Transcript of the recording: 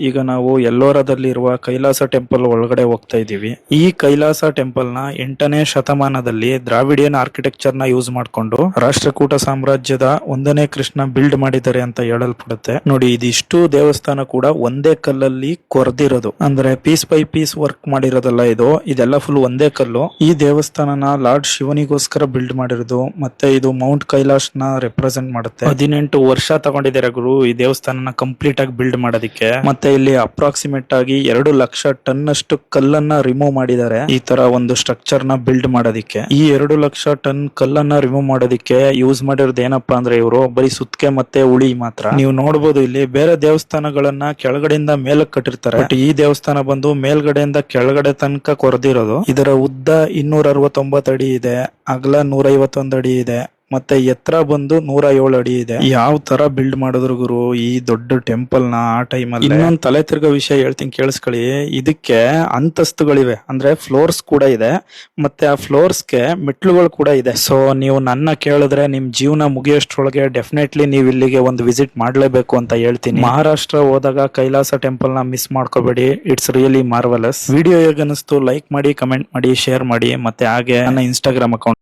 ಈಗ ನಾವು ಎಲ್ಲೋರದಲ್ಲಿರುವ ಕೈಲಾಸ ಟೆಂಪಲ್ ಒಳಗಡೆ ಹೋಗ್ತಾ ಇದೀವಿ. ಈ ಕೈಲಾಸ ಟೆಂಪಲ್ ನ 8ನೇ ಶತಮಾನದಲ್ಲಿ ದ್ರಾವಿಡಿಯನ್ ಆರ್ಕಿಟೆಕ್ಚರ್ ನ ಯೂಸ್ ಮಾಡಿಕೊಂಡು ರಾಷ್ಟ್ರಕೂಟ ಸಾಮ್ರಾಜ್ಯದ 1ನೇ ಕೃಷ್ಣ ಬಿಲ್ಡ್ ಮಾಡಿದ್ದಾರೆ ಅಂತ ಹೇಳಲ್ಪಡುತ್ತೆ. ನೋಡಿ, ಇದಿಷ್ಟು ದೇವಸ್ಥಾನ ಕೂಡ ಒಂದೇ ಕಲ್ಲಲ್ಲಿ ಕೊರ್ದಿರೋದು, ಅಂದ್ರೆ ಪೀಸ್ ಬೈ ಪೀಸ್ ವರ್ಕ್ ಮಾಡಿರೋದಲ್ಲ ಇದೆಲ್ಲ ಫುಲ್ ಒಂದೇ ಕಲ್ಲು. ಈ ದೇವಸ್ಥಾನನ ಲಾರ್ಡ್ ಶಿವನಿಗೋಸ್ಕರ ಬಿಲ್ಡ್ ಮಾಡಿರೋದು. ಮತ್ತೆ ಇದು ಮೌಂಟ್ ಕೈಲಾಶ್ ನ ರೆಪ್ರೆಸೆಂಟ್ ಮಾಡುತ್ತೆ. 18 ವರ್ಷ ತಗೊಂಡಿದ್ದಾರೆ ಗುರು ಈ ದೇವಸ್ಥಾನನ ಕಂಪ್ಲೀಟ್ ಆಗಿ ಬಿಲ್ಡ್ ಮಾಡೋದಕ್ಕೆ. ಮತ್ತೆ ಇಲ್ಲಿ ಅಪ್ರಾಕ್ಸಿಮೇಟ್ ಆಗಿ 2 ಲಕ್ಷ ಟನ್ ಅಷ್ಟು ಕಲ್ಲನ್ನ ರಿಮೂವ್ ಮಾಡಿದ್ದಾರೆ ಈ ತರ ಒಂದು ಸ್ಟ್ರಕ್ಚರ್ ನ ಬಿಲ್ಡ್ ಮಾಡೋದಿಕ್ಕೆ. ಈ 2 ಲಕ್ಷ ಟನ್ ಕಲ್ಲನ್ನ ರಿಮೂವ್ ಮಾಡೋದಿಕ್ಕೆ ಯೂಸ್ ಮಾಡಿರೋದು ಏನಪ್ಪಾ ಅಂದ್ರೆ ಇವರು ಬರೀ ಸುತ್ಕೆ ಮತ್ತೆ ಉಳಿ ಮಾತ್ರ. ನೀವು ನೋಡಬಹುದು ಇಲ್ಲಿ ಬೇರೆ ದೇವಸ್ಥಾನಗಳನ್ನ ಕೆಳಗಡೆಯಿಂದ ಮೇಲಕ್ಕೆ ಕಟ್ಟಿರ್ತಾರೆ, ಬಟ್ ಈ ದೇವಸ್ಥಾನ ಬಂದು ಮೇಲ್ಗಡೆಯಿಂದ ಕೆಳಗಡೆ ತನಕ ಕೊರೆದಿರೋದು. ಇದರ ಉದ್ದ 269 ಅಡಿ ಇದೆ, ಅಗಲ 151 ಅಡಿ ಇದೆ, ಮತ್ತೆ ಎತ್ತರ ಬಂದು 107 ಅಡಿ ಇದೆ. ಯಾವ ತರ ಬಿಲ್ಡ್ ಮಾಡಿದ್ರು ಗುರು ಈ ದೊಡ್ಡ ಟೆಂಪಲ್ ನ ಆ ಟೈಮ್ ಅಲ್ಲಿ. ಇನ್ನೊಂದು ತಲೆ ತಿರ್ಗೋ ವಿಷಯ ಹೇಳ್ತೀನಿ ಕೇಳಿಸ್ಕೊಳ್ಳಿ. ಇದಕ್ಕೆ ಅಂತಸ್ತುಗಳಿವೆ, ಅಂದ್ರೆ ಫ್ಲೋರ್ಸ್ ಕೂಡ ಇದೆ, ಮತ್ತೆ ಆ ಫ್ಲೋರ್ಸ್ ಗೆ ಮೆಟ್ಲುಗಳು ಕೂಡ ಇದೆ. ಸೊ ನೀವು ನನ್ನ ಕೇಳಿದ್ರೆ ನಿಮ್ ಜೀವನ ಮುಗಿಯೋಷ್ಟ್ರೊಳಗೆ ಡೆಫಿನೆಟ್ಲಿ ನೀವು ಇಲ್ಲಿಗೆ ಒಂದು ವಿಸಿಟ್ ಮಾಡ್ಲೇಬೇಕು ಅಂತ ಹೇಳ್ತೀನಿ. ಮಹಾರಾಷ್ಟ್ರ ಹೋದಾಗ ಕೈಲಾಸ ಟೆಂಪಲ್ ನ ಮಿಸ್ ಮಾಡ್ಕೋಬೇಡಿ, ಇಟ್ಸ್ ರಿಯಲಿ ಮಾರ್ವಲಸ್. ವಿಡಿಯೋ ಹೇಗೆ ಅನಿಸ್ತು ಲೈಕ್ ಮಾಡಿ, ಕಮೆಂಟ್ ಮಾಡಿ, ಶೇರ್ ಮಾಡಿ, ಮತ್ತೆ ಹಾಗೆ ನನ್ನ ಇನ್ಸ್ಟಾಗ್ರಾಮ್ ಅಕೌಂಟ್